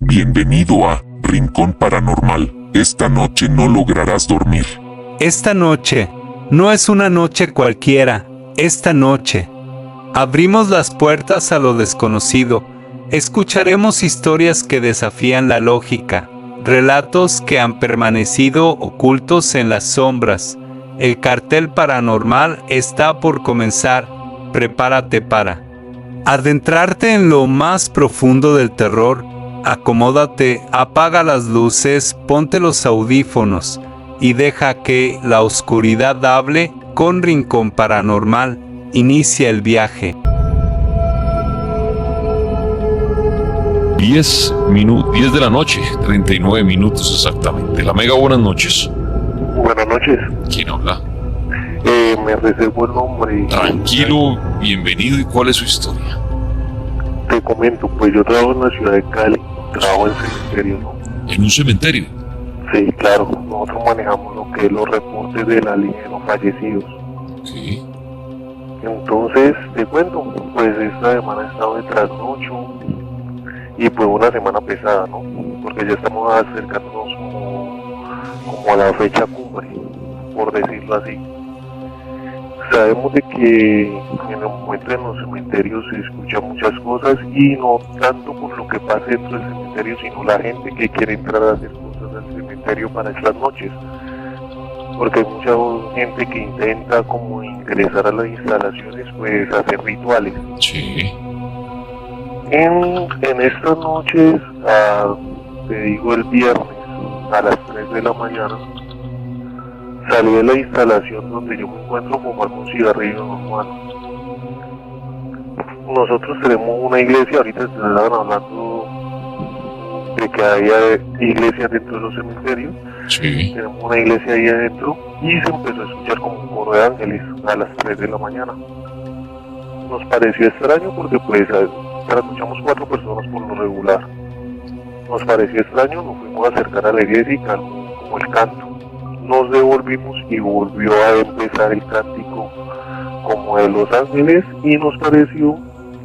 Bienvenido a Rincón Paranormal. Esta noche no lograrás dormir. Esta noche no es una noche cualquiera. Esta noche abrimos las puertas a lo desconocido. Escucharemos historias que desafían la lógica, relatos que han permanecido ocultos en las sombras. El cartel paranormal está por comenzar. Prepárate para adentrarte en lo más profundo del terror. Acomódate, apaga las luces, ponte los audífonos y deja que la oscuridad hable. Con Rincón Paranormal inicia el viaje. 10 de la noche, 39 minutos exactamente. La Mega, buenas noches. Buenas noches. ¿Quién habla? Me reservo el nombre. Tranquilo, bienvenido. ¿Y cuál es su historia? Te comento, pues yo trabajo en la ciudad de Cali, trabajo en cementerio, ¿no? ¿En un cementerio? Sí, claro, nosotros manejamos lo que es los reportes de la línea de los fallecidos. Sí. Entonces, te cuento, pues esta semana he estado de trasnocho y pues una semana pesada, ¿no? Porque ya estamos acercándonos como a la fecha cumbre, por decirlo así. Sabemos de que en el momento en los cementerios se escuchan muchas cosas y no tanto por lo que pasa dentro del cementerio, sino la gente que quiere entrar a hacer cosas al cementerio para estas noches. Porque hay mucha gente que intenta como ingresar a las instalaciones, pues hacer rituales. Sí. En estas noches, te digo el viernes, a las 3 de la mañana, salí de la instalación donde yo me encuentro fumando un cigarrillo normal. Nosotros tenemos una iglesia, ahorita se estaban hablando de que había iglesias dentro de los cementerios. Sí. Tenemos una iglesia ahí adentro y se empezó a escuchar como un coro de ángeles a las 3 de la mañana. Nos pareció extraño porque pues escuchamos 4 personas por lo regular. Nos pareció extraño, nos fuimos a acercar a la iglesia y calmó como el canto. Nos devolvimos y volvió a empezar el cántico como de los ángeles y nos pareció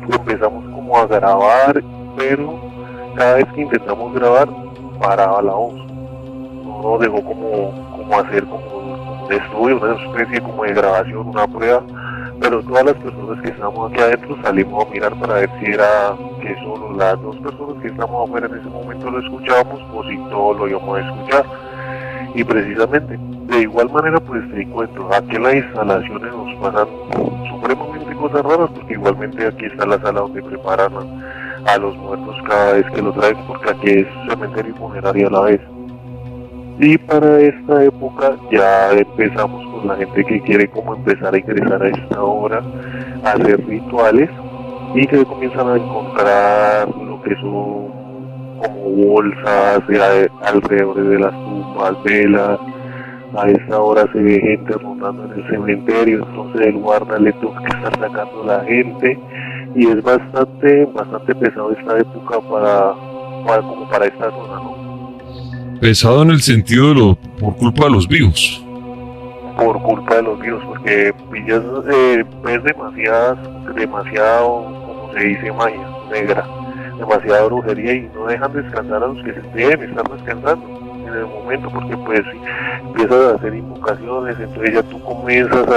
que empezamos como a grabar, pero cada vez que intentamos grabar paraba la voz. No nos dejó como hacer como un estudio, una especie como de grabación, una prueba, pero todas las personas que estábamos aquí adentro salimos a mirar para ver si era que solo las 2 personas que estábamos afuera en ese momento lo escuchábamos o si todos lo íbamos a escuchar. Y precisamente, de igual manera, pues te encuentro, aquí en las instalaciones nos pasan supremamente cosas raras, porque igualmente aquí está la sala donde preparan a los muertos cada vez que lo traen, porque aquí es cementerio y funeraria a la vez. Y para esta época ya empezamos con la gente que quiere como empezar a ingresar a esta hora, a hacer rituales, y que comienzan a encontrar lo que son como bolsas alrededor de las tumbas, velas. A esta hora se ve gente rondando en el cementerio, entonces el guarda le toca que estar sacando a la gente y es bastante pesado esta época para esta zona, ¿no? Pesado en el sentido de por culpa de los vivos. Por culpa de los vivos, porque pillas, ves demasiado, como se dice, magia negra, demasiada brujería y no dejan descansar a los que se deben estar descansando en el momento, porque pues empiezas a hacer invocaciones, entonces ya tú comienzas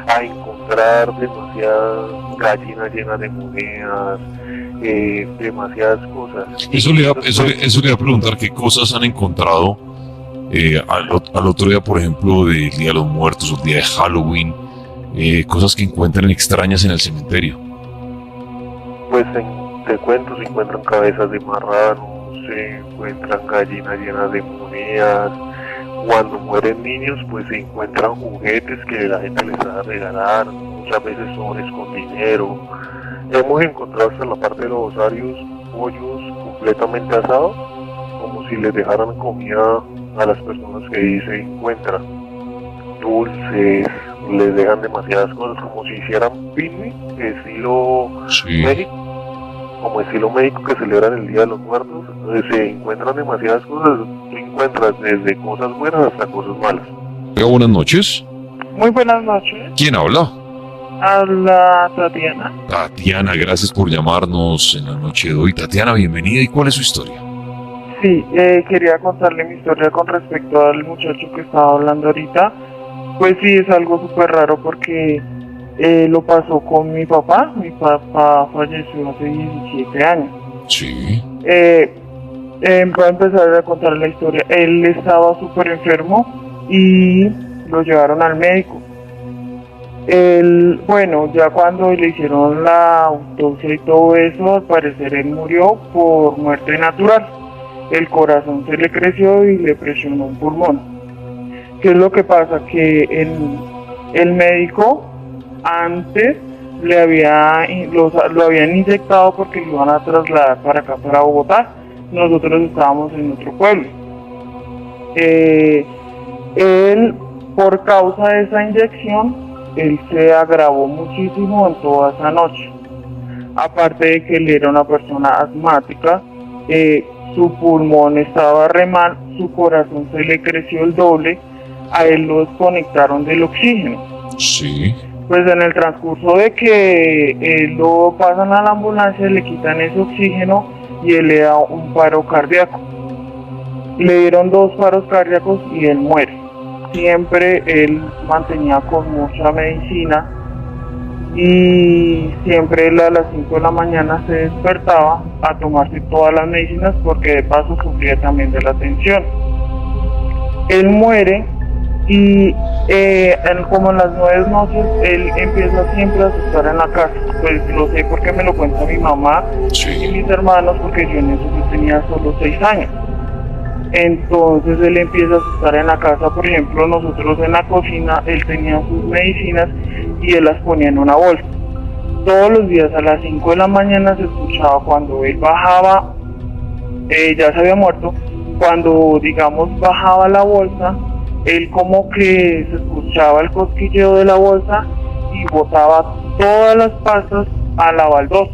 a encontrar demasiadas gallinas llenas de monedas, demasiadas cosas. Eso le iba a preguntar qué cosas han encontrado al otro día, por ejemplo, del Día de los Muertos o el día de Halloween, cosas que encuentran extrañas en el cementerio. Pues te cuento, se encuentran cabezas de marrano, se encuentran gallinas llenas de monedas. Cuando mueren niños, pues se encuentran juguetes que la gente les va a regalar, muchas veces sobres con dinero. Hemos encontrado hasta en la parte de los osarios pollos completamente asados, como si les dejaran comida a las personas que ahí se encuentran. Dulces, les dejan demasiadas cosas, como si hicieran picnic, estilo México, como estilo México que celebran el Día de los Muertos. Entonces se encuentran demasiadas cosas, tú encuentras desde cosas buenas hasta cosas malas. Buenas noches. Muy buenas noches. ¿Quién habla? Habla Tatiana. Tatiana, gracias por llamarnos en la noche de hoy. Tatiana, bienvenida. ¿Y cuál es su historia? Sí, quería contarle mi historia con respecto al muchacho que estaba hablando ahorita. Pues sí, es algo súper raro porque lo pasó con mi papá. Mi papá falleció hace 17 años. Sí. Voy a empezar a contar la historia. Él estaba súper enfermo y lo llevaron al médico. Él, bueno, ya cuando le hicieron la autopsia y todo eso, al parecer él murió por muerte natural. El corazón se le creció y le presionó un pulmón. ¿Qué es lo que pasa? Que el médico antes lo habían inyectado porque lo iban a trasladar para acá, para Bogotá. Nosotros estábamos en otro pueblo. Él, por causa de esa inyección, él se agravó muchísimo en toda esa noche. Aparte de que él era una persona asmática, su pulmón estaba re mal, su corazón se le creció el doble, a él lo desconectaron del oxígeno. Sí. Pues en el transcurso de que lo pasan a la ambulancia, le quitan ese oxígeno y él le da un paro cardíaco. Le dieron 2 paros cardíacos y él muere. Siempre él mantenía con mucha medicina y siempre él a las 5 de la mañana se despertaba a tomarse todas las medicinas porque de paso sufría también de la tensión. Él muere y como en las 9 noches él empieza siempre a asustar en la casa. Pues lo sé porque me lo cuenta mi mamá y mis hermanos, porque yo en eso yo tenía solo 6 años. Entonces él empieza a asustar en la casa. Por ejemplo, nosotros en la cocina, él tenía sus medicinas y él las ponía en una bolsa. Todos los días a las 5 de la mañana se escuchaba cuando él bajaba, ya se había muerto, cuando digamos bajaba la bolsa, él como que se escuchaba el cosquilleo de la bolsa y botaba todas las pastas a la baldosa,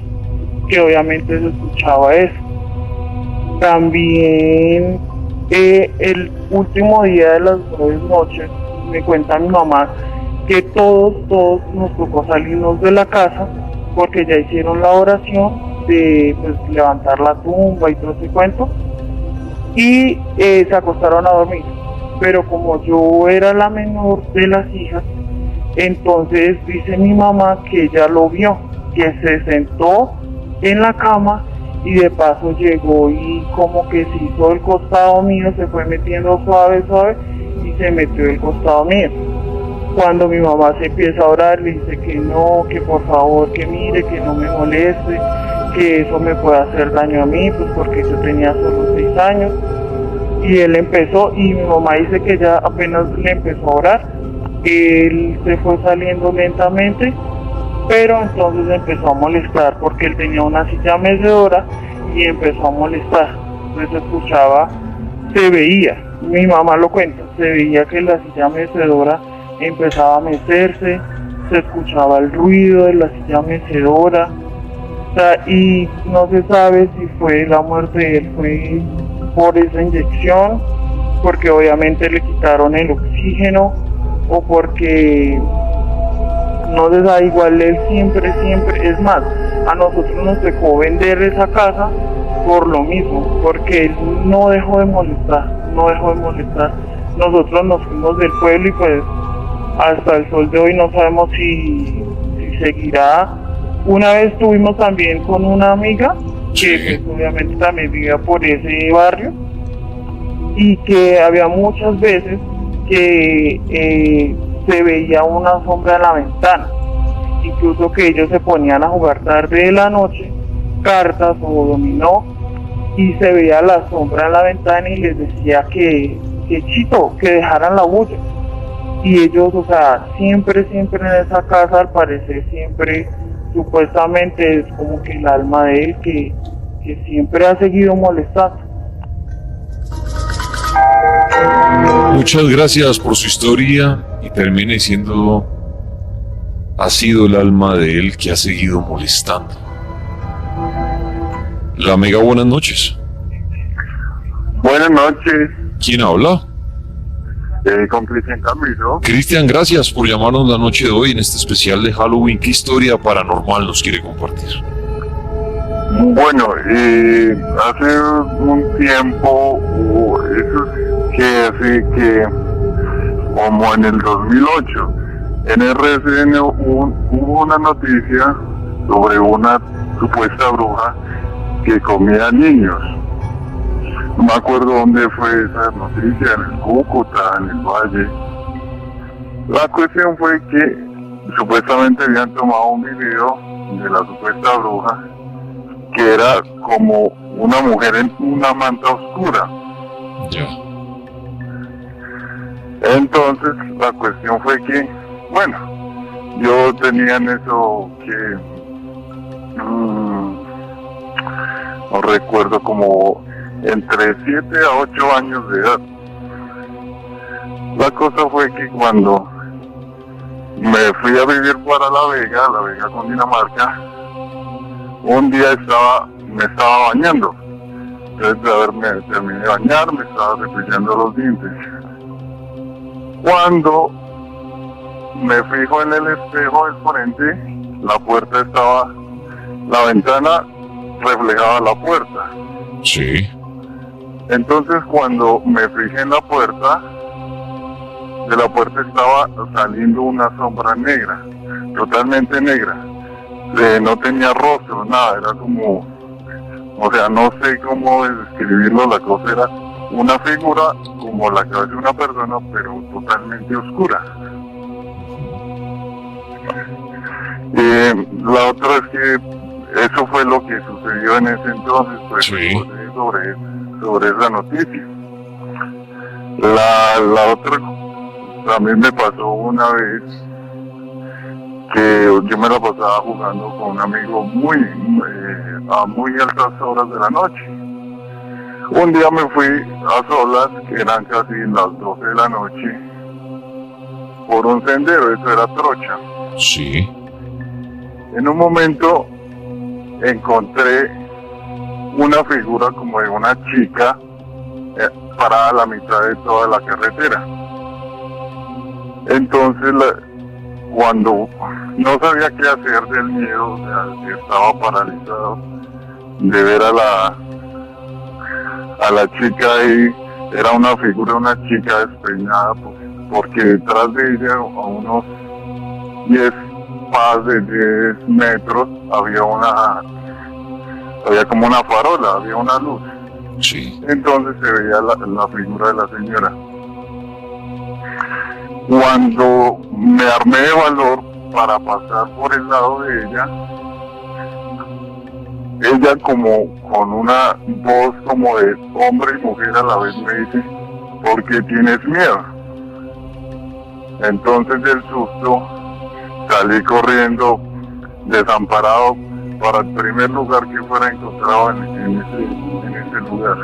que obviamente se escuchaba eso. También el último día de las 9 noches, me cuenta mi mamá que todos nos tocó salirnos de la casa porque ya hicieron la oración de pues, levantar la tumba y todo ese cuento, y se acostaron a dormir. Pero como yo era la menor de las hijas, entonces dice mi mamá que ella lo vio, que se sentó en la cama y de paso llegó y como que se hizo el costado mío, se fue metiendo suave y se metió el costado mío. Cuando mi mamá se empieza a orar, le dice que no, que por favor, que mire, que no me moleste, que eso me puede hacer daño a mí, pues porque yo tenía solo 6 años. Y él empezó, y mi mamá dice que ya apenas le empezó a orar, él se fue saliendo lentamente, pero entonces empezó a molestar porque él tenía una silla mecedora y empezó a molestar. Entonces se escuchaba, se veía, mi mamá lo cuenta, se veía que la silla mecedora empezaba a mecerse, se escuchaba el ruido de la silla mecedora, o sea, y no se sabe si fue la muerte de él, fue por esa inyección, porque obviamente le quitaron el oxígeno, o porque no se sabe. Igual él siempre, es más, a nosotros nos tocó vender esa casa por lo mismo, porque él no dejó de molestar. Nosotros nos fuimos del pueblo y pues hasta el sol de hoy no sabemos si seguirá. Una vez estuvimos también con una amiga que pues obviamente también vivía por ese barrio, y que había muchas veces que se veía una sombra en la ventana, incluso que ellos se ponían a jugar tarde de la noche, cartas o dominó, y se veía la sombra en la ventana y les decía que chito, que dejaran la bulla. Y ellos, o sea, siempre en esa casa, al parecer siempre, supuestamente es como que el alma de él que siempre ha seguido molestando. Muchas gracias por su historia, y termine siendo, ha sido el alma de él que ha seguido molestando. La Mega, buenas noches. Buenas noches, ¿Quién habla? con Cristian Camilo. Cristian, gracias por llamarnos la noche de hoy en este especial de Halloween. ¿Qué historia paranormal nos quiere compartir? Bueno, hace un tiempo, eso es que hace que, como en el 2008, en RCN hubo una noticia sobre una supuesta bruja que comía niños. No me acuerdo dónde fue esa noticia, en el Cúcuta, en el Valle. La cuestión fue que supuestamente habían tomado un video de la supuesta bruja que era como una mujer en una manta oscura. Ya. Entonces la cuestión fue que, bueno, yo tenía en eso que, no recuerdo, como entre 7 a 8 años de edad. La cosa fue que cuando me fui a vivir para La Vega, Cundinamarca, un día me estaba bañando. Entonces de haberme terminé de bañar, me estaba cepillando los dientes. Cuando me fijo en el espejo del frente, la ventana reflejaba la puerta. Sí. Entonces cuando me fijé en la puerta, de la puerta estaba saliendo una sombra negra, totalmente negra. No tenía rostro, nada, era como, o sea, no sé cómo describirlo, la cosa era una figura como la cabeza de una persona, pero totalmente oscura. La otra es que eso fue lo que sucedió en ese entonces, pues, Sí. sobre esa noticia. La otra también me pasó una vez que yo me la pasaba jugando con un amigo a muy altas horas de la noche. Un día me fui a solas, que eran casi las 12 de la noche, por un sendero, eso era trocha. Sí. En un momento encontré una figura como de una chica parada a la mitad de toda la carretera. Entonces, cuando no sabía qué hacer del miedo, o sea, estaba paralizado de ver a la chica ahí, era una figura de una chica despeinada, porque detrás de ella, a unos 10 metros, había como una farola, había una luz. Sí. Entonces se veía la figura de la señora. Cuando me armé de valor para pasar por el lado de ella como con una voz como de hombre y mujer a la vez me dice, ¿por qué tienes miedo? Entonces del susto salí corriendo desamparado para el primer lugar que fuera encontrado en ese lugar.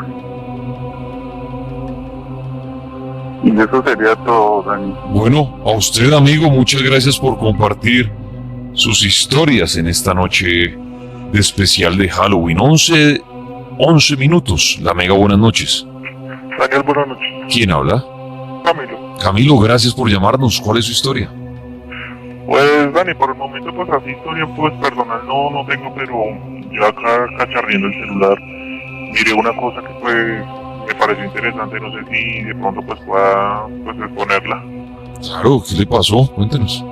Y eso sería todo, Dani. Bueno, a usted, amigo, muchas gracias por compartir sus historias en esta noche de especial de Halloween. 11 minutos. La Mega, buenas noches. Daniel, buenas noches. ¿Quién habla? Camilo. Camilo, gracias por llamarnos. ¿Cuál es su historia? Pues, Dani, por el momento, pues así historia pues personal no tengo, pero yo acá cacharriendo el celular, miré una cosa que pues me pareció interesante, no sé si de pronto pues pueda pues exponerla. Claro, ¿qué le pasó? Cuéntenos.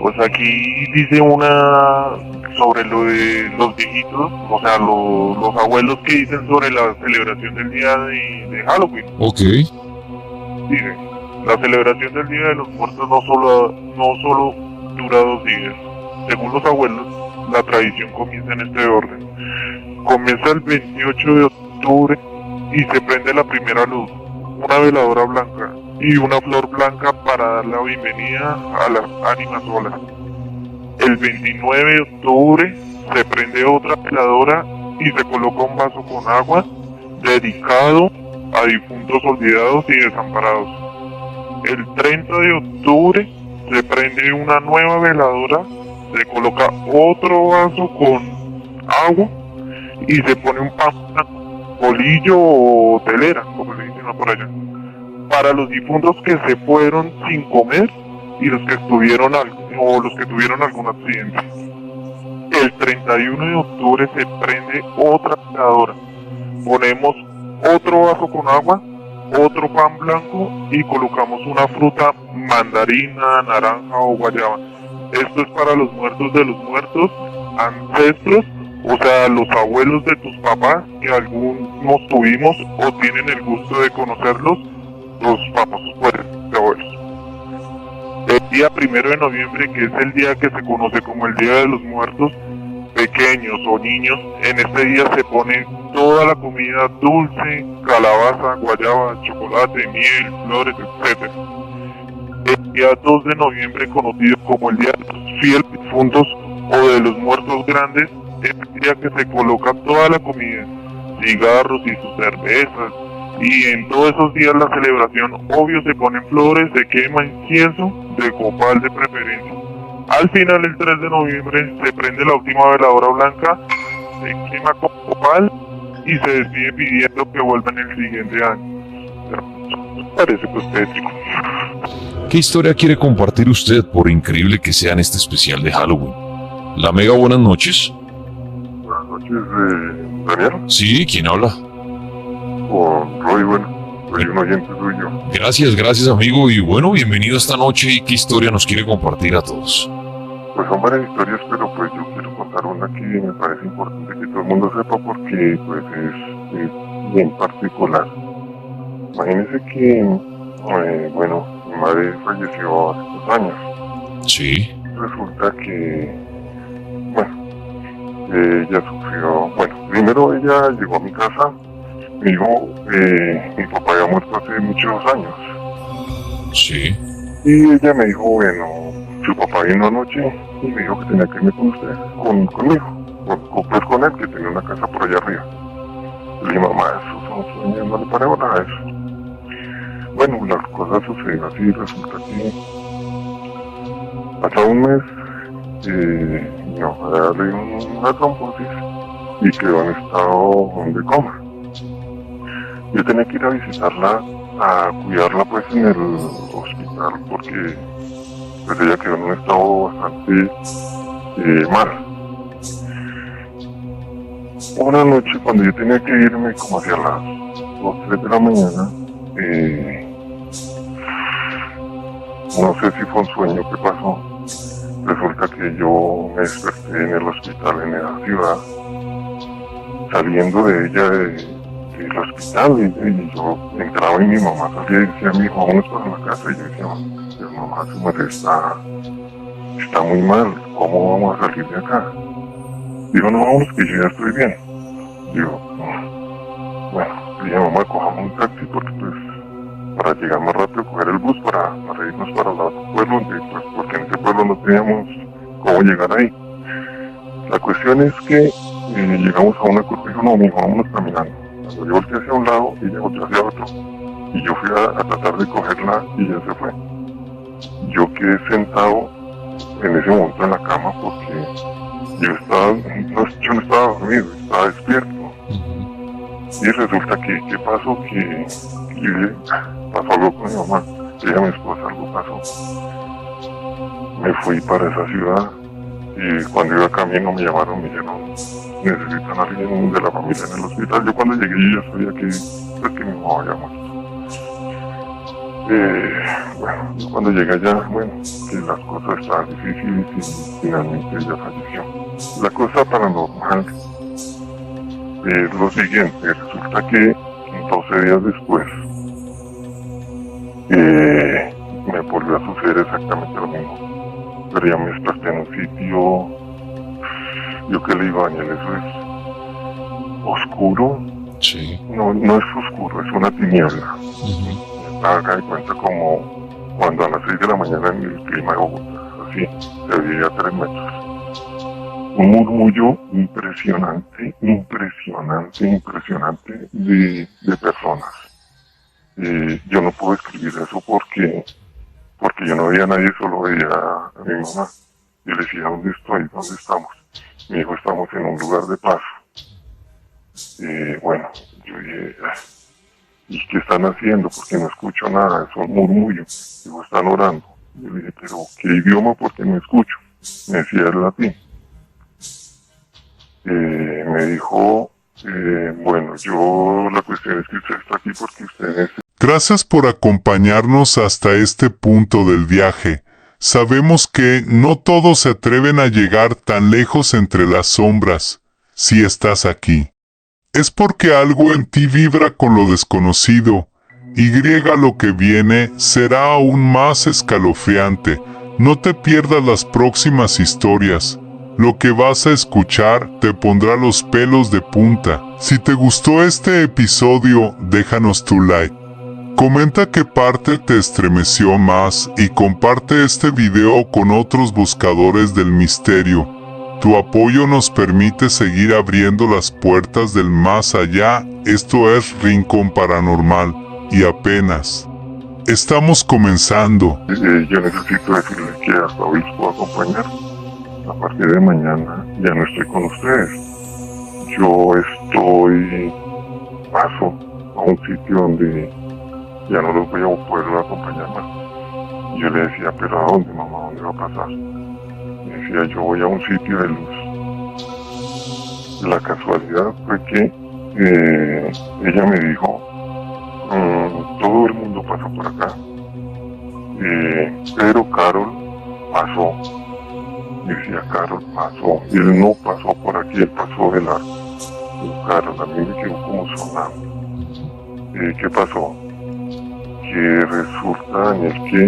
Pues aquí dice una sobre lo de los viejitos, o sea, los abuelos que dicen sobre la celebración del día de Halloween. Ok. Dice, la celebración del Día de los Muertos no solo dura 2 días. Según los abuelos, la tradición comienza en este orden. Comienza el 28 de octubre y se prende la primera luz, una veladora blanca y una flor blanca para dar la bienvenida a las ánimas solas. El 29 de octubre se prende otra veladora y se coloca un vaso con agua dedicado a difuntos olvidados y desamparados. El 30 de octubre se prende una nueva veladora, se coloca otro vaso con agua y se pone un pan, bolillo o telera, como le dicen por allá, para los difuntos que se fueron sin comer y los que tuvieron algún accidente. El 31 de octubre se prende otra veladora. Ponemos otro vaso con agua, otro pan blanco y colocamos una fruta, mandarina, naranja o guayaba. Esto es para los muertos de los muertos, ancestros, o sea, los abuelos de tus papás, que algunos tuvimos o tienen el gusto de conocerlos, los famosos de abuelos. El día 1 de noviembre, que es el día que se conoce como el Día de los Muertos, pequeños o niños, en este día se pone toda la comida dulce, calabaza, guayaba, chocolate, miel, flores, etc. El día 2 de noviembre, conocido como el Día de los Fieles Difuntos o de los Muertos Grandes, es el día que se coloca toda la comida, cigarros y sus cervezas, y en todos esos días la celebración, obvio, se ponen flores, se quema incienso, de copal de preferencia. Al final, el 3 de noviembre, se prende la última veladora blanca, se quema con copal y se despide pidiendo que vuelvan el siguiente año. Me parece pues tétrico. ¿Qué historia quiere compartir usted, por increíble que sea en este especial de Halloween? La Mega, buenas noches. Buenas noches, Daniel. Sí, ¿quién habla? Con Roy, bueno, soy un oyente suyo. Gracias amigo, y bueno, bienvenido esta noche. ¿Y qué historia nos quiere compartir a todos? Pues son varias historias, pero pues yo quiero contar una que me parece importante que todo el mundo sepa porque pues es bien particular. Imagínense que, bueno, mi madre falleció hace 2 años. Sí. Resulta que, bueno, ella sufrió, bueno, primero ella llegó a mi casa, me dijo, mi papá había muerto hace muchos años. Sí. Y ella me dijo, bueno, su papá vino anoche y me dijo que tenía que irme con usted, conmigo, pues con él, que tenía una casa por allá arriba. Le dije, mamá, eso son sueños, no le paremos nada a eso. Bueno, las cosas sucedieron así, resulta que pasado un mes, mi mamá le dio una trombosis y quedó en estado de coma. Yo tenía que ir a visitarla, a cuidarla pues en el hospital porque pues ella quedó en un estado bastante mal. Una noche cuando yo tenía que irme como hacia las 2, 3 de la mañana, no sé si fue un sueño que pasó. Resulta que yo me desperté en el hospital en esa ciudad, saliendo de ella del hospital, y yo entraba y mi mamá salía y decía, mi hijo, vámonos para la casa. Y yo decía, mamá, su madre está muy mal, ¿cómo vamos a salir de acá? Digo, no, vámonos, que yo ya estoy bien. Digo, no. Bueno, le dije, mamá, cojamos un taxi porque pues para llegar más rápido, coger el bus para irnos para el otro pueblo, pues, porque en ese pueblo no teníamos cómo llegar ahí. La cuestión es que llegamos a una curva y dijo, no, mijo, vámonos caminando. Cuando yo volteé hacia un lado, ella volteó hacia otro, y yo fui a tratar de cogerla y ella se fue. Yo quedé sentado en ese momento en la cama porque yo no estaba dormido, estaba despierto. Y resulta que, ¿qué pasó? Que pasó algo con mi mamá, ella, mi esposa, algo pasó. Me fui para esa ciudad y cuando iba camino me llamaron, me dijeron, necesitan a alguien de la familia en el hospital. Yo cuando llegué yo ya sabía que mi mamá había muerto. Bueno, yo cuando llegué allá, bueno, que las cosas estaban difíciles y finalmente ella falleció. La cosa paranormal es lo siguiente, resulta que 12 días después me volvió a suceder exactamente lo mismo, pero ya me desperté en un sitio, yo que le digo a Daniel, eso es oscuro. Sí. No es oscuro, es una tiniebla. Haga de cuenta como cuando a las 6 de la mañana en el clima de Bogotá, así, se veía a 3 metros. Un murmullo impresionante de personas. Yo no puedo escribir eso porque yo no veía a nadie, solo veía a mi mamá. Yo le decía, ¿dónde estoy? ¿Dónde estamos? Me dijo, estamos en un lugar de paso. Bueno, yo dije, ¿y qué están haciendo? Porque no escucho nada, es un murmullo. Digo, están orando. Yo le dije, pero ¿qué idioma? Porque no escucho. Me decía el latín. me dijo, bueno, la cuestión es que usted está aquí porque usted es... Gracias por acompañarnos hasta este punto del viaje. Sabemos que no todos se atreven a llegar tan lejos entre las sombras. Si estás aquí, es porque algo en ti vibra con lo desconocido. Lo que viene será aún más escalofriante. No te pierdas las próximas historias. Lo que vas a escuchar te pondrá los pelos de punta. Si te gustó este episodio, déjanos tu like. Comenta qué parte te estremeció más y comparte este video con otros buscadores del misterio. Tu apoyo nos permite seguir abriendo las puertas del más allá. Esto es Rincón Paranormal y apenas estamos comenzando. Yo necesito decirle que hasta hoy los puedo acompañar. A partir de mañana ya no estoy con ustedes. Yo paso a un sitio donde ya no los voy a poder acompañar más. Yo le decía, pero ¿a dónde, mamá? ¿A dónde va a pasar? Me decía, yo voy a un sitio de luz. La casualidad fue que ella me dijo, todo el mundo pasó por acá, pero Carol pasó. Me decía, Carol pasó. Y él no pasó por aquí, él pasó de largo. Carol, a mí me quedó como sonando. ¿Qué pasó? Que resulta, Daniel, que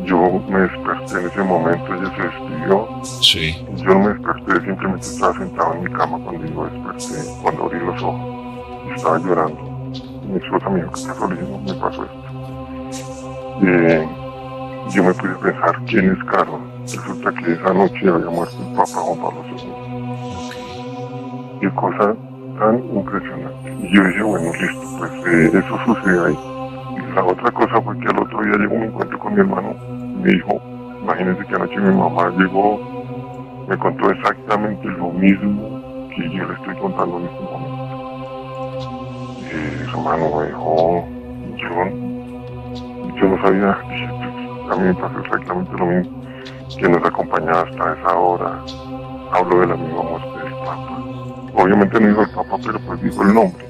yo me desperté en ese momento, ella se despidió. Sí. Yo no me desperté, simplemente estaba sentado en mi cama cuando yo desperté, cuando abrí los ojos. Y estaba llorando. Mi esposa me dijo, ¿qué pasó? Le dije, no, me pasó esto. Yo me pude pensar, ¿quién es Carol? Resulta que esa noche había muerto el Papa Juan Pablo II. Qué cosa tan impresionante. Y yo dije, bueno, listo, pues eso sucede ahí. Y la otra cosa fue que al otro día llegó un encuentro con mi hermano. Me dijo, imagínense que anoche mi mamá llegó, me contó exactamente lo mismo que yo le estoy contando en este momento. Su hermano me dijo, yo no sabía, a mí me pasó exactamente lo mismo, que nos acompañaba hasta esa hora. Habló de la misma muerte del Papa. Obviamente no dijo el Papa, pero pues dijo el nombre.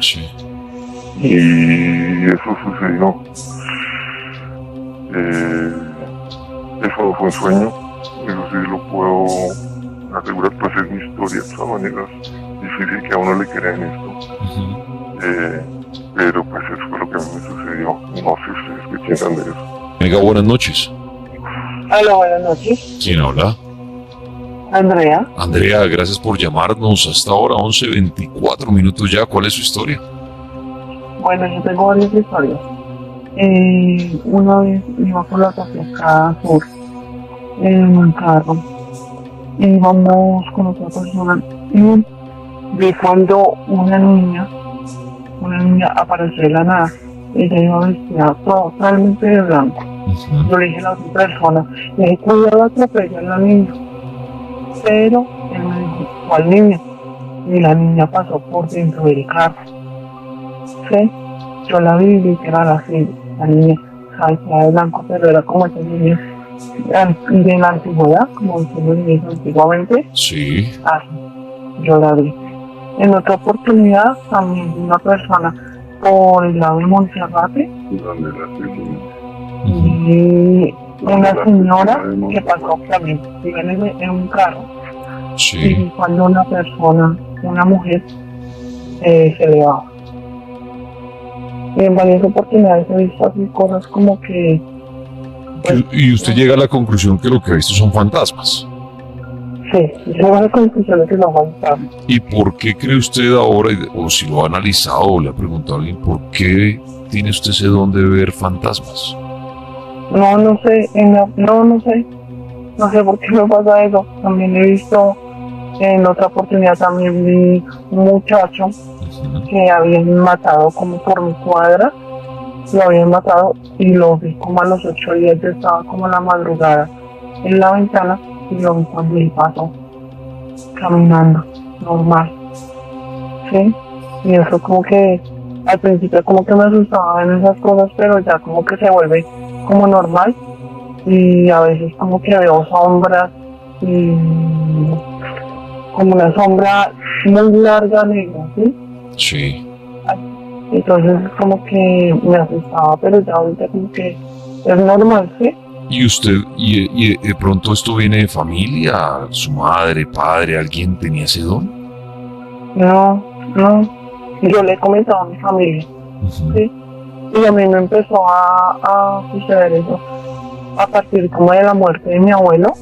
Sí. Y eso sucedió. Eso fue un sueño, eso sí lo puedo asegurar, pues es mi historia. De todas maneras, difícil que a uno le crea en esto. Pero pues eso fue lo que a mí me sucedió. No sé ustedes qué piensan de eso. Venga, buenas noches. Hola, buenas noches. ¿Quién habla? Andrea. Andrea, gracias por llamarnos hasta ahora, 11:24 minutos ya. ¿Cuál es su historia? Bueno, yo tengo varias historias. Una vez iba por la Tapia Sur en un carro. Íbamos con otra persona y vi cuando una niña apareció de la nada. Ella iba vestida totalmente de blanco. Yo le dije a la otra persona, cuidado, atropellar a la niña. Pero él me dijo, ¿cuál niña? Y la niña pasó por dentro del carro. ¿Sí? Yo la vi literal así, la niña salía de blanco, pero era como esa niña de la antigüedad, como diciendo niños antiguamente. Sí. Así, yo la vi. En otra oportunidad, también vi una persona por el lado de Monserrate. Donde la estoy Y una señora que pasó también, vive en un carro. Sí. Y cuando una mujer, se le va. Y en varias oportunidades he visto así cosas como que... Pues, Y usted llega a la conclusión que lo que ha visto son fantasmas. Sí, llego a la conclusión de que no fantasmas. ¿Y por qué cree usted ahora, o si lo ha analizado o le ha preguntado a alguien, por qué tiene usted ese don de ver fantasmas? No sé, no sé por qué me pasa eso. También he visto, en otra oportunidad también vi un muchacho que habían matado como por mi cuadra, lo habían matado y lo vi como a los 8 días, yo estaba como en la madrugada en la ventana y lo vi cuando él pasó, caminando, normal, ¿sí? Y eso como que, al principio como que me asustaba en esas cosas, pero ya como que se vuelve como normal y a veces como que veo sombras como una sombra muy larga negra, ¿sí? Sí. Entonces como que me asustaba, pero ya ahorita como que es normal, ¿sí? ¿Y usted, y de pronto esto viene de familia? ¿Su madre, padre, alguien tenía ese don? No, yo le he comentado a mi familia, Ujú. ¿sí? Y a mí me empezó a suceder eso a partir como de la muerte de mi abuelo.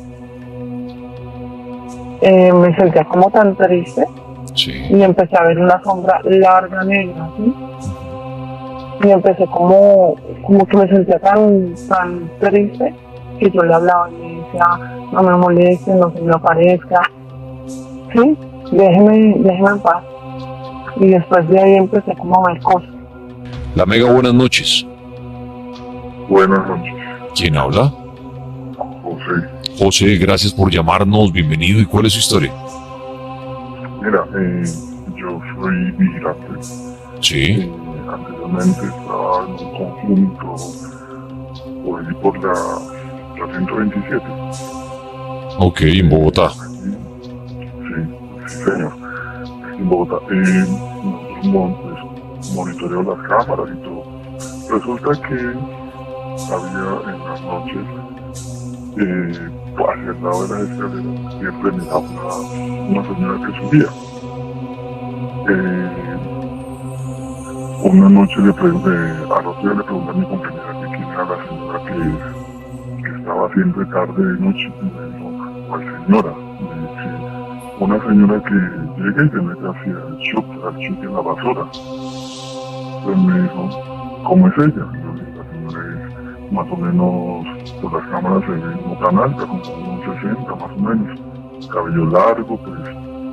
Me sentía como tan triste Sí. y empecé a ver una sombra larga negra, ¿sí? Y empecé como que me sentía tan triste que yo le hablaba y me decía, no me moleste, no se me aparezca, ¿sí? Déjeme en paz. Y después de ahí empecé como a ver cosas. La Mega, buenas noches. Buenas noches, ¿Quién habla? José. José, gracias por llamarnos, bienvenido. ¿Y cuál es su historia? Mira, yo soy vigilante. Sí. Anteriormente estaba en un conjunto por ahí por la 127. Ok, en Bogotá. Sí, señor. En Bogotá. Nosotros monitoreamos las cámaras y todo. Resulta que había en las noches, hacia el lado de las escaleras, siempre miraba una señora que subía. Una noche al otro día le pregunté a mi compañera que quién era la señora que estaba siempre tarde de noche. Y me dijo, ¿cuál señora? Me dice, una señora que llega y se mete hacia el chute en la basura. Entonces me dijo, ¿cómo es ella? Yo le dije, la señora es más o menos, por las cámaras se ve como tan alta, como unos 60 más o menos. Cabello largo, pues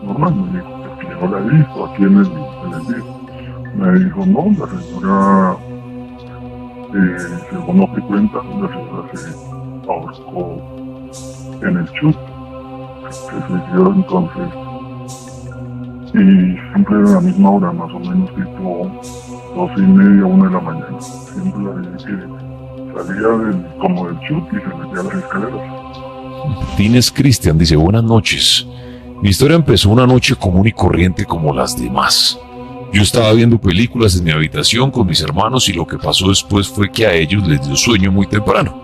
normal. Me dijo, es que yo no la he visto aquí en el video. Me dijo, no, la señora, según lo que cuenta, la señora se ahorcó en el chute, se suicidó entonces, y siempre a la misma hora, más o menos tipo 12:30, 1 de la mañana, siempre la vi que salía como del chute y se metía a las escaleras. Tines Cristian dice, buenas noches. Mi historia empezó una noche común y corriente como las demás. Yo estaba viendo películas en mi habitación con mis hermanos y lo que pasó después fue que a ellos les dio sueño muy temprano.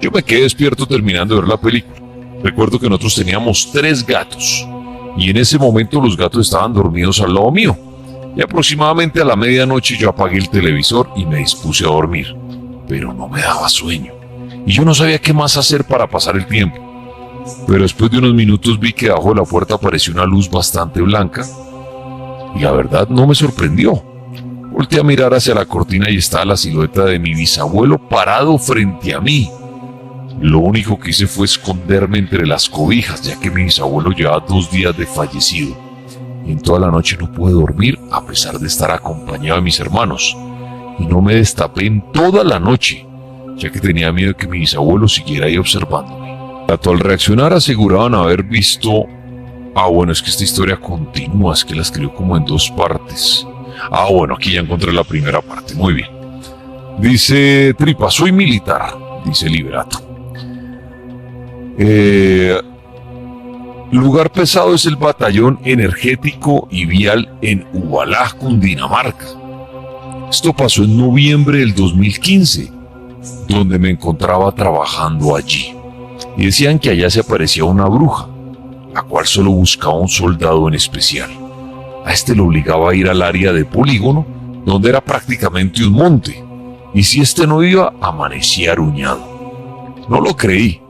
Yo me quedé despierto terminando de ver la película. Recuerdo que nosotros teníamos 3 gatos y en ese momento los gatos estaban dormidos al lado mío. Y aproximadamente a la medianoche yo apagué el televisor y me dispuse a dormir. Pero no me daba sueño y yo no sabía qué más hacer para pasar el tiempo. Pero después de unos minutos vi que debajo de la puerta apareció una luz bastante blanca y la verdad no me sorprendió. Volteé a mirar hacia la cortina y estaba la silueta de mi bisabuelo parado frente a mí. Lo único que hice fue esconderme entre las cobijas, ya que mi bisabuelo llevaba 2 días de fallecido. Y en toda la noche no pude dormir a pesar de estar acompañado de mis hermanos. Y no me destapé en toda la noche, ya que tenía miedo de que mi bisabuelo siguiera ahí observándome. Al reaccionar aseguraban haber visto... bueno, es que esta historia continúa, es que la escribió como en 2 partes. Bueno, aquí ya encontré la primera parte, muy bien. Dice Tripa, soy militar, dice Liberato. Lugar pesado es el batallón energético y vial en Ubalá, Cundinamarca. Esto pasó en noviembre del 2015, donde me encontraba trabajando allí. Y decían que allá se aparecía una bruja, la cual solo buscaba un soldado en especial. A este lo obligaba a ir al área de polígono, donde era prácticamente un monte, y si este no iba, amanecía aruñado. No lo creí,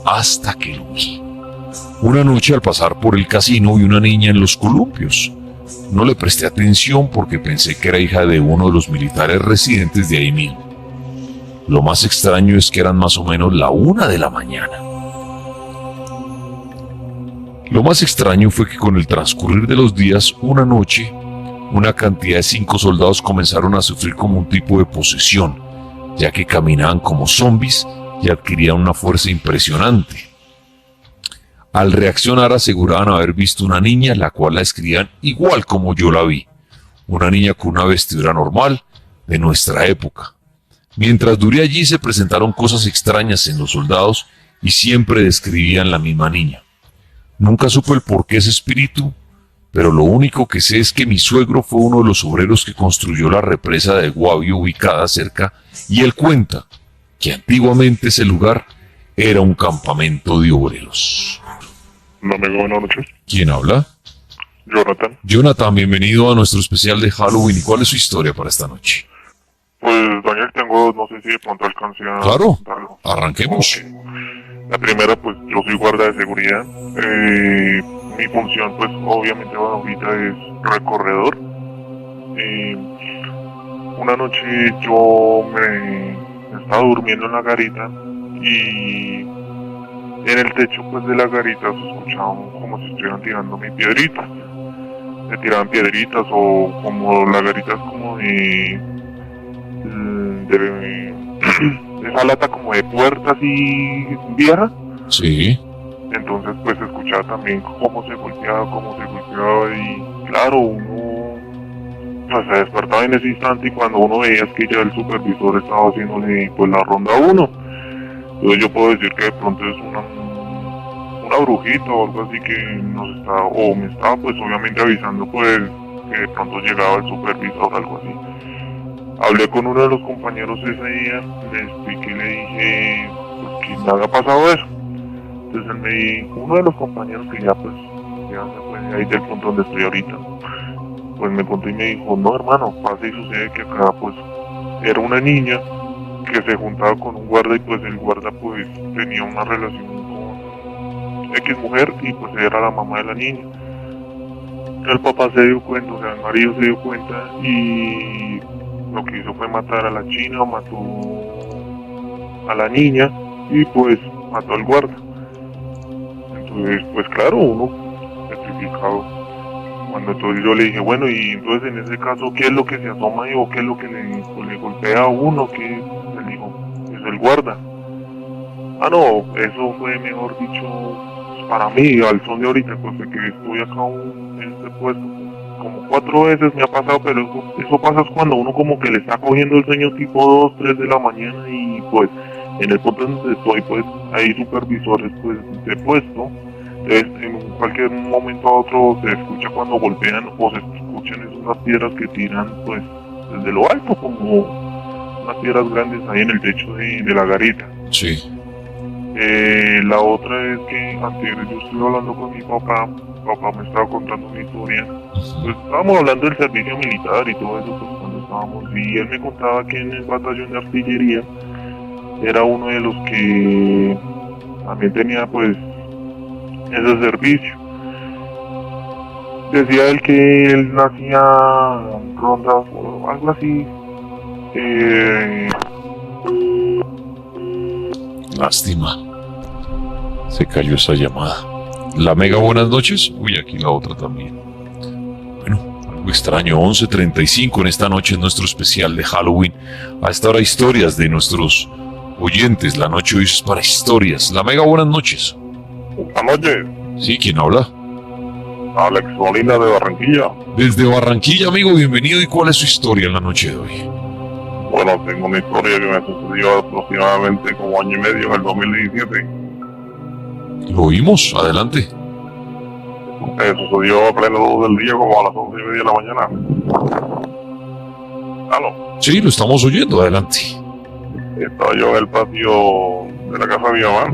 hasta que lo vi. Una noche al pasar por el casino vi una niña en los columpios. No le presté atención porque pensé que era hija de uno de los militares residentes de ahí mismo. Lo más extraño es que eran más o menos la 1 de la mañana. Lo más extraño fue que con el transcurrir de los días, una noche, una cantidad de 5 soldados comenzaron a sufrir como un tipo de posesión, ya que caminaban como zombies y adquirían una fuerza impresionante. Al reaccionar aseguraban haber visto una niña, la cual la describían igual como yo la vi, una niña con una vestidura normal de nuestra época. Mientras duré allí se presentaron cosas extrañas en los soldados y siempre describían la misma niña. Nunca supe el por qué ese espíritu, pero lo único que sé es que mi suegro fue uno de los obreros que construyó la represa de Guavio ubicada cerca, y él cuenta que antiguamente ese lugar era un campamento de obreros. No me buenas noches. ¿Quién habla? Jonathan. Jonathan, bienvenido a nuestro especial de Halloween. ¿Y cuál es su historia para esta noche? Pues, Daniel, tengo, no sé si de pronto alcancé a... Claro, contarlo. arranquemos. Ok. La primera, pues, yo soy guarda de seguridad. Mi función, pues, obviamente ahorita es recorredor. Una noche yo me estaba durmiendo en la garita y en el techo, pues, de la garita se escuchaba como si estuvieran tirándome piedritas. Me tiraban piedritas o como la garita es como de esa lata como de puerta así vieja. Sí. Entonces pues se escuchaba también cómo se golpeaba y claro, uno pues se despertaba en ese instante y cuando uno veía es que ya el supervisor estaba haciéndole pues la ronda 1. Entonces yo puedo decir que de pronto es una brujita o algo así que nos estaba, o me estaba pues obviamente avisando pues que de pronto llegaba el supervisor o algo así. Hablé con uno de los compañeros ese día, le expliqué, le dije pues, que me había pasado eso. Entonces él me dijo, uno de los compañeros que ya se fue de ahí del punto donde estoy ahorita, pues me contó y me dijo, no hermano, pasa y sucede que acá pues era una niña que se juntaba con un guarda y pues el guarda pues tenía una relación con X mujer y pues era la mamá de la niña. El papá se dio cuenta, o sea el marido se dio cuenta y lo que hizo fue matar a la china, mató a la niña y pues mató al guarda. Entonces, pues claro, uno petrificado. Cuando entonces yo le dije, bueno, y entonces en ese caso, ¿qué es lo que se asoma ahí o qué es lo que le golpea a uno? Que él dijo, es el guarda. Ah, no, eso fue, mejor dicho, pues, para mí, al son de ahorita, pues de que estoy acá en este puesto. Como 4 veces me ha pasado, pero eso pasa cuando uno como que le está cogiendo el sueño tipo 2, 3 de la mañana y pues en el punto donde estoy pues hay supervisores pues de puesto. Entonces en cualquier momento a otro se escucha cuando golpean o se escuchan esas piedras que tiran pues desde lo alto como unas piedras grandes ahí en el techo de la garita. Sí. La otra es que antes yo estuve hablando con mi papá me estaba contando una historia. Pues estábamos hablando del servicio militar y todo eso, pues cuando estábamos, y él me contaba que en el batallón de artillería era uno de los que también tenía pues ese servicio. Decía él que él hacía rondas o algo así. Lástima. Se cayó esa llamada. La Mega, buenas noches. Uy, aquí la otra también. Bueno, algo extraño. 11:35 en esta noche en nuestro especial de Halloween. A esta hora historias de nuestros oyentes. La noche hoy es para historias. La Mega, buenas noches. Buenas noches, Sí, ¿quién habla? Alex Molina de Barranquilla. Desde Barranquilla, amigo, bienvenido. ¿Y cuál es su historia en la noche de hoy? Bueno, tengo una historia que me sucedió aproximadamente como año y medio en el 2017. Lo oímos, adelante. Sucedió a pleno luz del día como a las 11:30 de la mañana. ¿Aló? Sí, lo estamos oyendo, adelante. Estaba yo en el patio de la casa de mi mamá.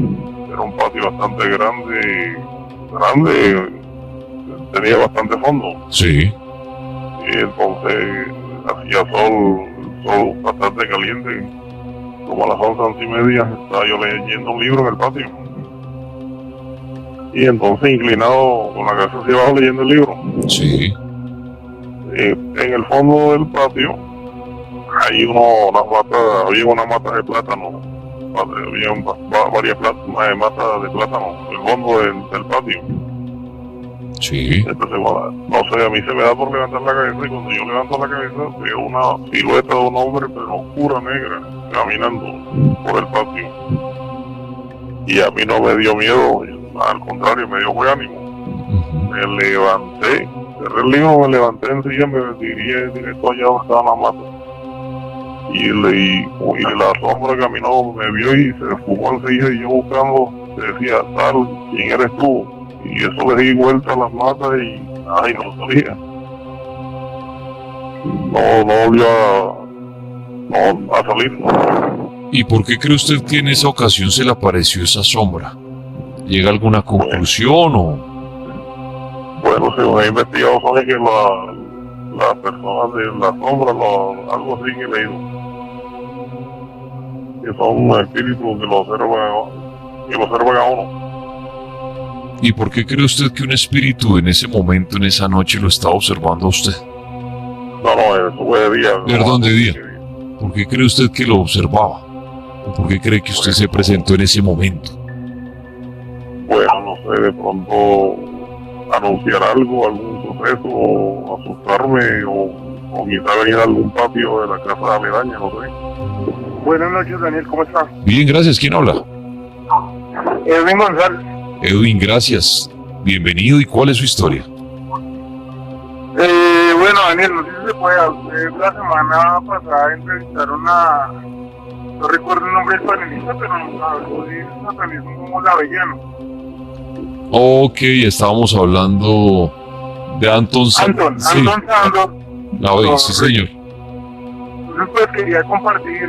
Era un patio bastante grande, tenía bastante fondo. Sí, Y entonces hacía sol bastante caliente. Como a las 11:30 estaba yo leyendo un libro en el patio. Y entonces inclinado con la cabeza hacia abajo leyendo el libro. sí, En el fondo del patio hay había una mata de plátano. Había varias matas de plátano en el fondo del patio. sí. Entonces, bueno, no sé, a mí se me da por levantar la cabeza y cuando yo levanto la cabeza veo una silueta de un hombre, pero oscura, negra, caminando por el patio. Y a mí no me dio miedo, al contrario, me dio buen ánimo. Ujú. Me levanté, cerré el libro, me levanté enseguida, me dirigí directo allá donde estaba la mata. Y la sombra caminó, me vio y se fumó enseguida y yo buscando, decía, tal, ¿quién eres tú? Y eso le di vuelta a las matas y ay, no salía. No volvió a salir. ¿Y por qué cree usted que en esa ocasión se le apareció esa sombra? ¿Llega a alguna conclusión o...? Bueno, según he investigado, sabe que las personas de la sombra, algo así que he leído, que son espíritus que lo observan a uno. ¿Y por qué cree usted que un espíritu en ese momento, en esa noche, lo estaba observando a usted? No, eso fue de día. Perdón, de día. ¿Por qué cree usted que lo observaba? ¿O por qué cree que usted se presentó en ese momento? Bueno, no sé, de pronto anunciar algo, algún suceso, o asustarme, o quizá venir a algún patio de la casa aledaña, no sé. Buenas noches, Daniel, ¿cómo estás? Bien, gracias. ¿Quién habla? Edwin González. Edwin, gracias. Bienvenido. ¿Y cuál es su historia? Bueno, Daniel, no sé si se puede. La semana pasada entrevistaron no recuerdo el nombre del panelista, pero habló de satanismo lavellano. Ok, estábamos hablando de Anton Anton Sandor. Sí, señor. Entonces, pues quería compartir.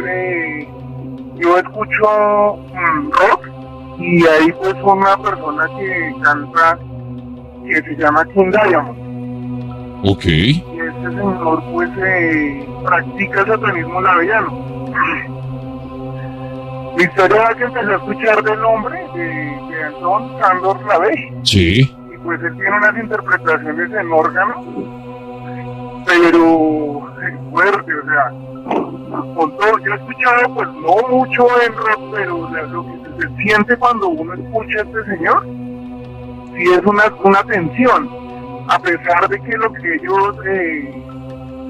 Yo escucho rock y hay pues una persona que canta que se llama King Diamond. Ok. Y este señor pues practica el satanismo lavellano. Mi historia es que empecé a escuchar del nombre de Anton Sandor Lavey. Sí. Y pues él tiene unas interpretaciones en órgano, pero fuerte, o sea, con todo, yo he escuchado pues no mucho en rap, pero lo que se siente cuando uno escucha a este señor, sí es una tensión, a pesar de que lo que ellos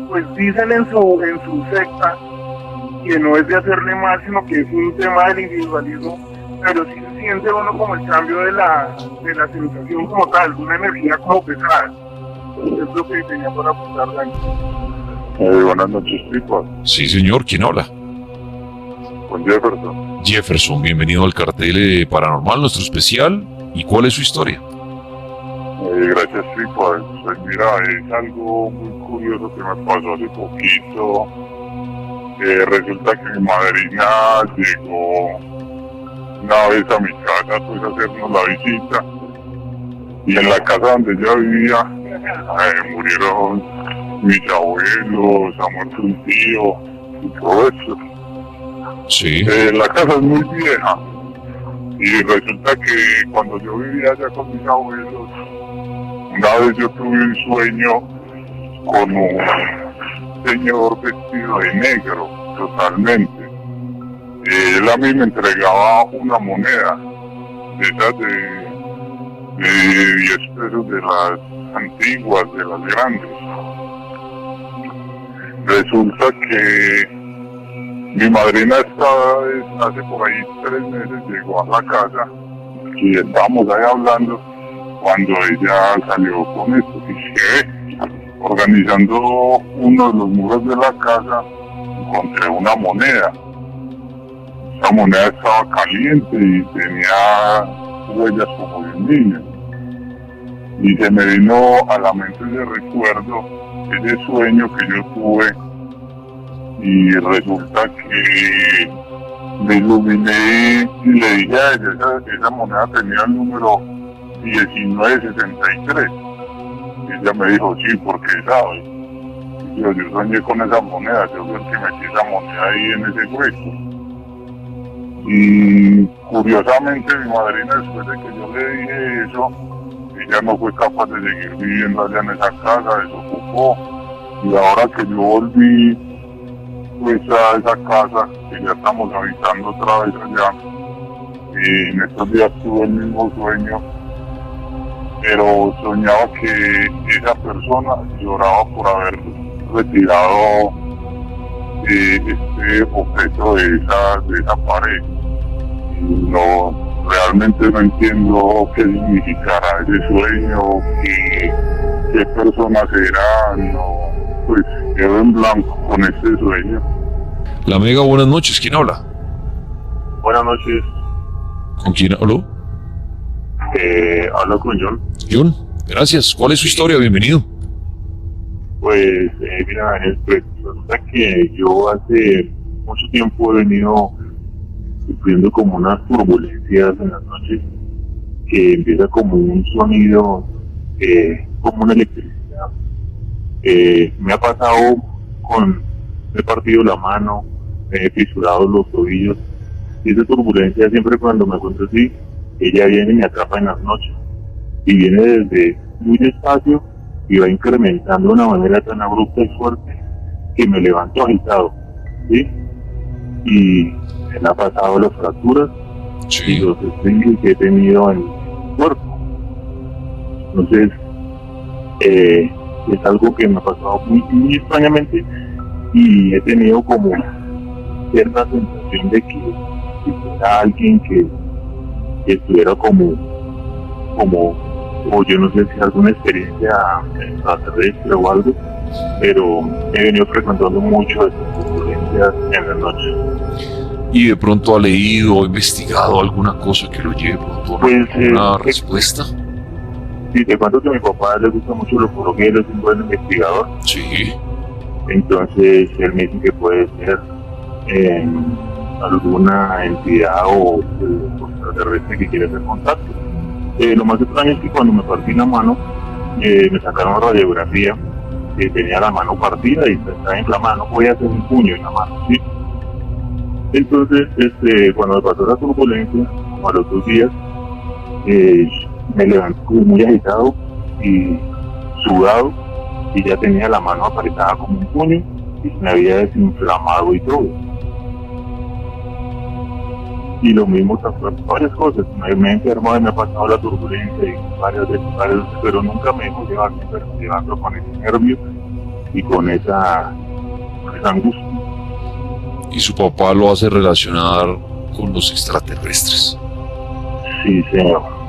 pues dicen en su secta, que no es de hacerle mal, sino que es un tema del individualismo, pero sí se siente uno como el cambio de la sensación como tal, una energía como pesada. Es lo que tenía para apuntar, Dani. Buenas noches, chicos. Sí, señor. ¿Quién habla? Con Jefferson. Jefferson, bienvenido al cartel paranormal, nuestro especial. ¿Y cuál es su historia? Gracias, chicos. Pues mira, es algo muy curioso que me pasó hace poquito. Resulta que mi madrina llegó una vez a mi casa pues a hacernos la visita, y en la casa donde ella vivía murieron mis abuelos, ha muerto un tío y todo eso. Sí. La casa es muy vieja y resulta que cuando yo vivía allá con mis abuelos, una vez yo tuve un sueño con un señor vestido de negro totalmente. Él a mí me entregaba una moneda de esas de 10 pesos, de las antiguas, de las grandes. Resulta que mi madrina hace por ahí 3 meses llegó a la casa y estábamos ahí hablando cuando ella salió con esto y que organizando uno de los muros de la casa encontré una moneda. Esa moneda estaba caliente y tenía huellas como de un niño. Y se me vino a la mente ese recuerdo, ese sueño que yo tuve, y resulta que me iluminé y le dije a ella, esa moneda tenía el número 1963. Y ella me dijo, sí, porque sabe. Y yo soñé con esa moneda, yo fui el que metí esa moneda ahí en ese hueco. Y curiosamente mi madrina, después de que yo le dije eso, ella no fue capaz de seguir viviendo allá en esa casa, desocupó. Y ahora que yo volví pues a esa casa, que ya estamos habitando otra vez allá, y en estos días tuve el mismo sueño, pero soñaba que esa persona lloraba por haber retirado este objeto de esa pared. No, realmente no entiendo qué significará ese sueño, qué persona será, no, pues quedo en blanco con este sueño. La Mega, buenas noches. ¿Quién habla? Buenas noches. ¿Con quién habló? Hablo con John. John, gracias. ¿Cuál es su historia? Bienvenido. Pues, mira, Daniel, pues resulta que yo hace mucho tiempo he venido sufriendo como unas turbulencias en las noches, que empieza como un sonido, como una electricidad. Me ha pasado me he partido la mano, me he fisurado los tobillos, y esa turbulencia siempre cuando me encuentro así, ella viene y me atrapa en las noches, y viene desde muy despacio y va incrementando de una manera tan abrupta y fuerte que me levanto agitado, ¿sí? Y me ha pasado las fracturas y Sí. los esfínteres que he tenido en el cuerpo. Entonces, es algo que me ha pasado muy extrañamente, y he tenido como cierta sensación de que si fuera alguien que estuviera como, o yo no sé si alguna experiencia extraterrestre o algo, pero he venido frecuentando mucho estas experiencias en las noches. ¿Y de pronto ha leído o investigado alguna cosa que lo lleve pronto a Pues, una respuesta? Sí, te cuento que a mi papá le gusta mucho la ufología, él es un buen investigador. Sí. Entonces él me dice que puede ser alguna entidad o extraterrestre que quiere hacer contacto. Lo más extraño es que cuando me partí la mano, me sacaron radiografía, que tenía la mano partida y está en la mano, voy a hacer un puño en la mano, ¿sí? Entonces, cuando me pasó la turbulencia, como a los 2 días, me levanté como muy agitado y sudado, y ya tenía la mano apretada como un puño y se me había desinflamado y todo. Y lo mismo también varias cosas, me he enfermado y me ha pasado la turbulencia y varias veces, pero nunca me dejo llevar, siempre llevando con ese nervio y con esa angustia. Y su papá lo hace relacionar con los extraterrestres. Sí, señor.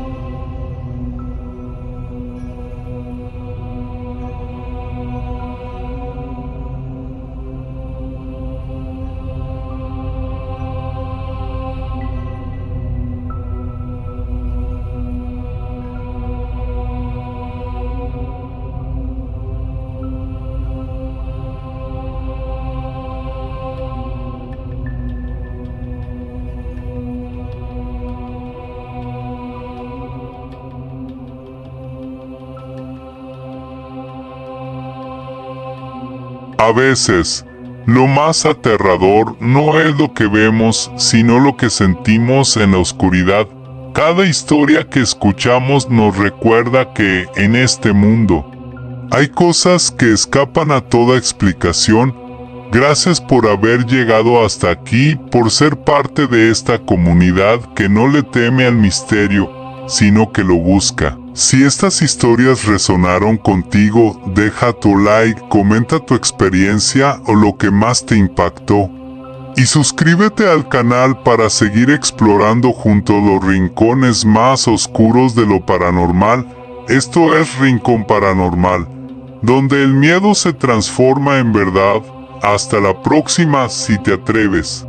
A veces, lo más aterrador no es lo que vemos, sino lo que sentimos en la oscuridad. Cada historia que escuchamos nos recuerda que, en este mundo, hay cosas que escapan a toda explicación. Gracias por haber llegado hasta aquí, por ser parte de esta comunidad que no le teme al misterio, sino que lo busca. Si estas historias resonaron contigo, deja tu like, comenta tu experiencia o lo que más te impactó. Y suscríbete al canal para seguir explorando junto a los rincones más oscuros de lo paranormal. Esto es Rincón Paranormal, donde el miedo se transforma en verdad. Hasta la próxima si te atreves.